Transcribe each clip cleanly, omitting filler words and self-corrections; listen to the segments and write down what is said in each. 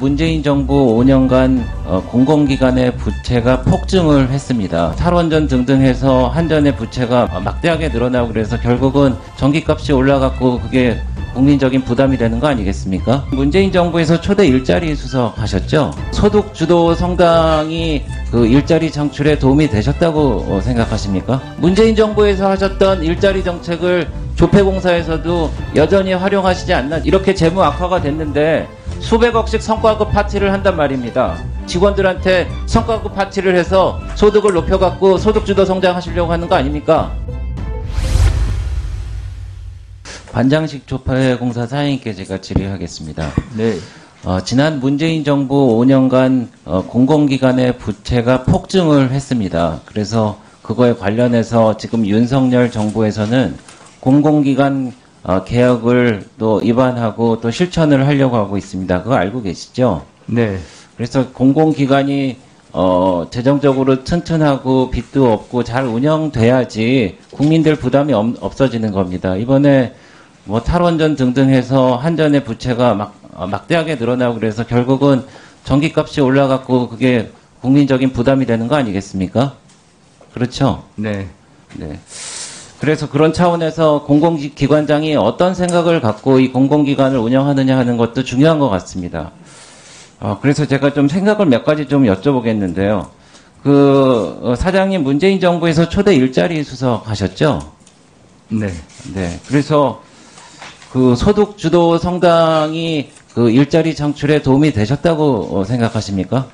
문재인 정부 5년간 공공기관의 부채가 폭증을 했습니다. 탈원전 등등 해서 한전의 부채가 막대하게 늘어나고 그래서 결국은 전기값이 올라갔고 그게 국민적인 부담이 되는 거 아니겠습니까? 문재인 정부에서 초대 일자리 수석 하셨죠? 소득 주도 성장이 그 일자리 창출에 도움이 되셨다고 생각하십니까? 문재인 정부에서 하셨던 일자리 정책을 조폐공사에서도 여전히 활용하시지 않나, 이렇게 재무 악화가 됐는데 수백억씩 성과급 파티를 한단 말입니다. 직원들한테 성과급 파티를 해서 소득을 높여갖고 소득주도 성장하시려고 하는 거 아닙니까? 반장식 조폐공사 사장님께 제가 질의하겠습니다. 네. 지난 문재인 정부 5년간 공공기관의 부채가 폭증을 했습니다. 그래서 그거에 관련해서 지금 윤석열 정부에서는 공공기관 개혁을 또 입안하고 또 실천을 하려고 하고 있습니다. 그거 알고 계시죠? 네. 그래서 공공기관이 재정적으로 튼튼하고 빚도 없고 잘 운영돼야지 국민들 부담이 없어지는 겁니다. 이번에 뭐 탈원전 등등 해서 한전의 부채가 막대하게 늘어나고 그래서 결국은 전기값이 올라갔고 그게 국민적인 부담이 되는 거 아니겠습니까? 그렇죠? 네. 네. 그래서 그런 차원에서 공공기관장이 어떤 생각을 갖고 이 공공기관을 운영하느냐 하는 것도 중요한 것 같습니다. 그래서 제가 좀 생각을 몇 가지 좀 여쭤보겠는데요. 사장님 문재인 정부에서 초대 일자리 수석 하셨죠? 네. 네. 그래서 그 소득 주도 성장이 그 일자리 창출에 도움이 되셨다고 생각하십니까?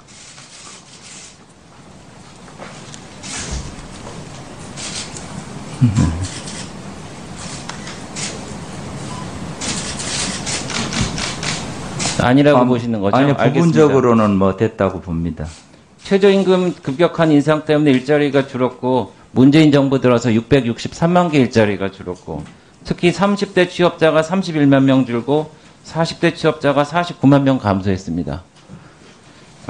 아니라고 보시는 거죠? 아니, 알겠습니다. 부분적으로는 뭐 됐다고 봅니다. 최저임금 급격한 인상 때문에 일자리가 줄었고 문재인 정부 들어서 663만 개 일자리가 줄었고 특히 30대 취업자가 31만 명 줄고 40대 취업자가 49만 명 감소했습니다.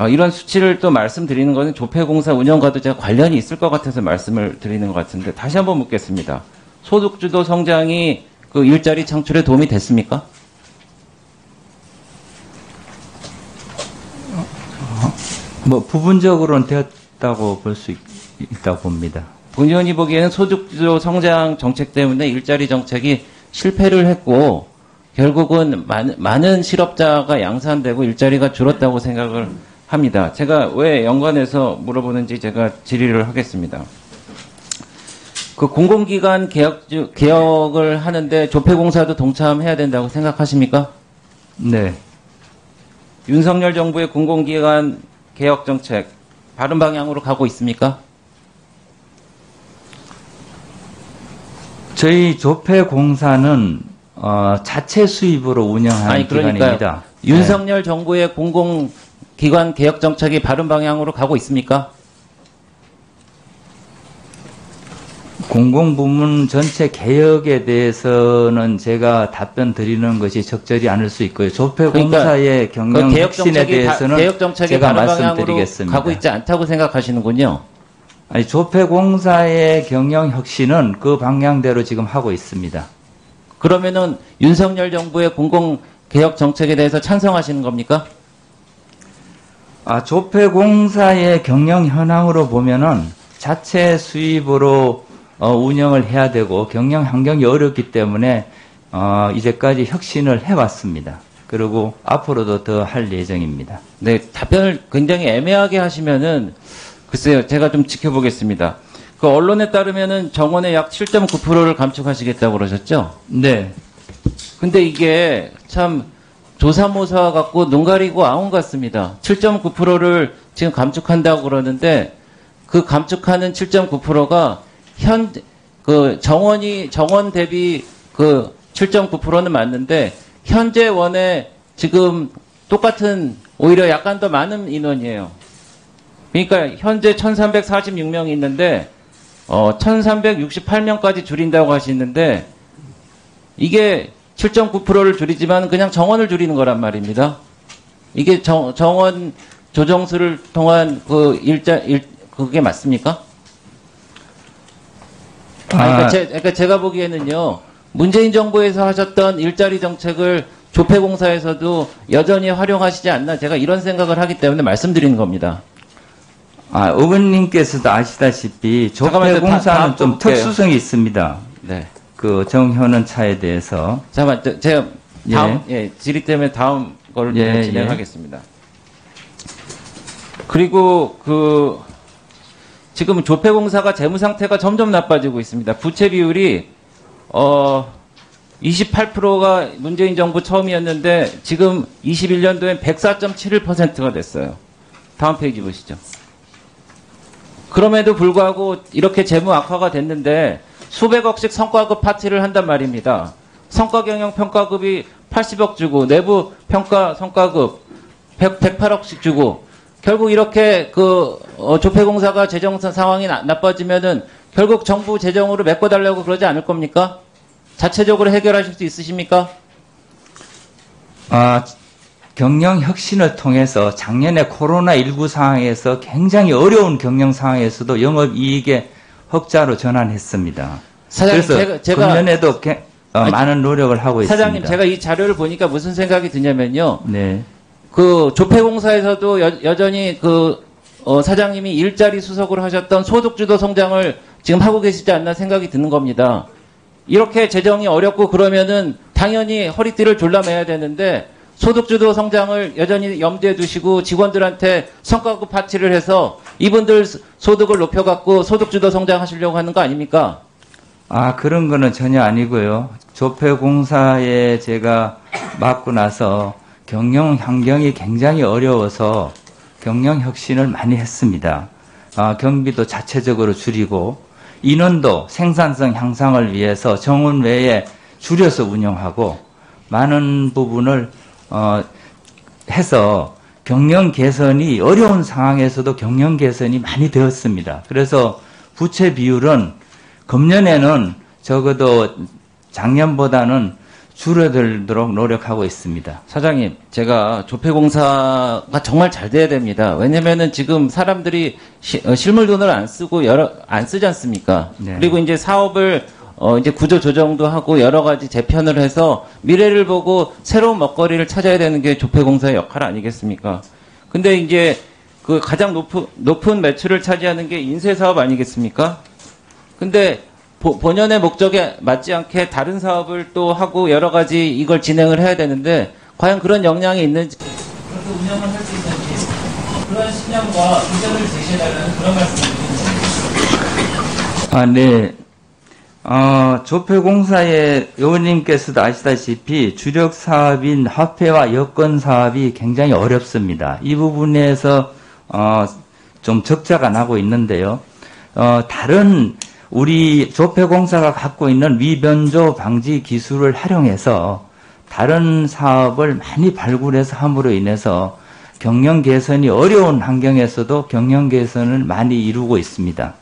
이런 수치를 또 말씀드리는 것은 조폐공사 운영과도 제가 관련이 있을 것 같아서 말씀을 드리는 것 같은데 다시 한번 묻겠습니다. 소득주도 성장이 그 일자리 창출에 도움이 됐습니까? 뭐 부분적으로는 되었다고 볼 수 있다고 봅니다. 본의원이 보기에는 소득주도 성장 정책 때문에 일자리 정책이 실패를 했고 결국은 많은 실업자가 양산되고 일자리가 줄었다고 생각을 합니다. 제가 왜 연관해서 물어보는지 제가 질의를 하겠습니다. 그 공공기관 개혁을 하는데 조폐공사도 동참해야 된다고 생각하십니까? 네. 윤석열 정부의 공공기관 개혁 정책 바른 방향으로 가고 있습니까? 저희 조폐공사는 자체 수입으로 운영하는 기관입니다. 윤석열 정부의 공공기관 개혁 정책이 바른 방향으로 가고 있습니까? 공공부문 전체 개혁에 대해서는 제가 답변 드리는 것이 적절히 않을 수 있고요. 조폐공사의 경영 혁신에 대해서는 개혁 정책이 제가 바른 방향으로 말씀드리겠습니다. 가고 있지 않다고 생각하시는군요. 아니, 조폐공사의 경영 혁신은 그 방향대로 지금 하고 있습니다. 그러면은 윤석열 정부의 공공개혁 정책에 대해서 찬성하시는 겁니까? 조폐공사의 경영 현황으로 보면은 자체 수입으로 운영을 해야 되고 경영 환경이 어렵기 때문에 이제까지 혁신을 해왔습니다. 그리고 앞으로도 더 할 예정입니다. 네, 답변을 굉장히 애매하게 하시면은 글쎄요, 제가 좀 지켜보겠습니다. 그 언론에 따르면은 정원의 약 7.9%를 감축하시겠다고 그러셨죠? 네. 근데 이게 참 조사모사 갖고 눈 가리고 아웅 같습니다. 7.9%를 지금 감축한다고 그러는데 그 감축하는 7.9%가 정원 대비 그 7.9%는 맞는데 현재 원에 지금 똑같은 오히려 약간 더 많은 인원이에요. 그러니까 현재 1346명이 있는데 1368명까지 줄인다고 하시는데 이게 7.9%를 줄이지만 그냥 정원을 줄이는 거란 말입니다. 이게 정원 조정수를 통한 그게 맞습니까? 그러니까 제가 보기에는요, 문재인 정부에서 하셨던 일자리 정책을 조폐공사에서도 여전히 활용하시지 않나 제가 이런 생각을 하기 때문에 말씀드리는 겁니다. 의원님께서도 아시다시피 잠깐만요. 조폐공사는 다음 좀 볼게요. 특수성이 있습니다. 네. 그 정현원 차에 대해서. 잠깐만, 제가 다음, 질의 때문에 다음 걸 예, 진행하겠습니다. 그리고 지금 조폐공사가 재무 상태가 점점 나빠지고 있습니다. 부채 비율이 28%가 문재인 정부 처음이었는데 지금 21년도엔 104.71%가 됐어요. 다음 페이지 보시죠. 그럼에도 불구하고 이렇게 재무 악화가 됐는데 수백억씩 성과급 파티를 한단 말입니다. 성과경영 평가급이 80억 주고 내부 평가 성과급 108억씩 주고 결국 이렇게 조폐공사가 재정 상황이 나빠지면은 결국 정부 재정으로 메꿔달라고 그러지 않을 겁니까? 자체적으로 해결하실 수 있으십니까? 경영 혁신을 통해서 작년에 코로나19 상황에서 굉장히 어려운 경영 상황에서도 영업이익의 흑자로 전환했습니다. 사장님, 그래서 제가 금년에도 많은 노력을 하고 사장님, 있습니다. 제가 이 자료를 보니까 무슨 생각이 드냐면요. 네. 조폐공사에서도 여전히 사장님이 일자리 수석으로 하셨던 소득주도 성장을 지금 하고 계시지 않나 생각이 드는 겁니다. 이렇게 재정이 어렵고 그러면은 당연히 허리띠를 졸라매야 되는데 소득주도 성장을 여전히 염두에 두시고 직원들한테 성과급 파티를 해서 이분들 소득을 높여갖고 소득주도 성장하시려고 하는 거 아닙니까? 그런 거는 전혀 아니고요. 조폐공사에 제가 맡고 나서 경영 환경이 굉장히 어려워서 경영 혁신을 많이 했습니다. 경비도 자체적으로 줄이고 인원도 생산성 향상을 위해서 정원 외에 줄여서 운영하고 많은 부분을 해서 경영 개선이 어려운 상황에서도 경영 개선이 많이 되었습니다. 그래서 부채 비율은 금년에는 적어도 작년보다는 줄어들도록 노력하고 있습니다. 사장님, 제가 조폐공사가 정말 잘 돼야 됩니다. 왜냐면은 지금 사람들이 실물 돈을 안 쓰지 않습니까? 네. 그리고 이제 사업을 이제 구조 조정도 하고 여러 가지 재편을 해서 미래를 보고 새로운 먹거리를 찾아야 되는 게 조폐공사의 역할 아니겠습니까? 근데 이제 가장 높은 매출을 차지하는 게 인쇄 사업 아니겠습니까? 근데 본연의 목적에 맞지 않게 다른 사업을 또 하고 여러 가지 이걸 진행을 해야 되는데 과연 그런 역량이 있는지 그렇게 운영을 할 수 있는지 그런 신념과 비전을 제시해달라는 그런 말씀입니다. 네. 조폐공사의 의원님께서도 아시다시피 주력 사업인 화폐와 여권 사업이 굉장히 어렵습니다. 이 부분에서 좀 적자가 나고 있는데요. 다른 우리 조폐공사가 갖고 있는 위변조 방지 기술을 활용해서 다른 사업을 많이 발굴해서 함으로 인해서 경영 개선이 어려운 환경에서도 경영 개선을 많이 이루고 있습니다.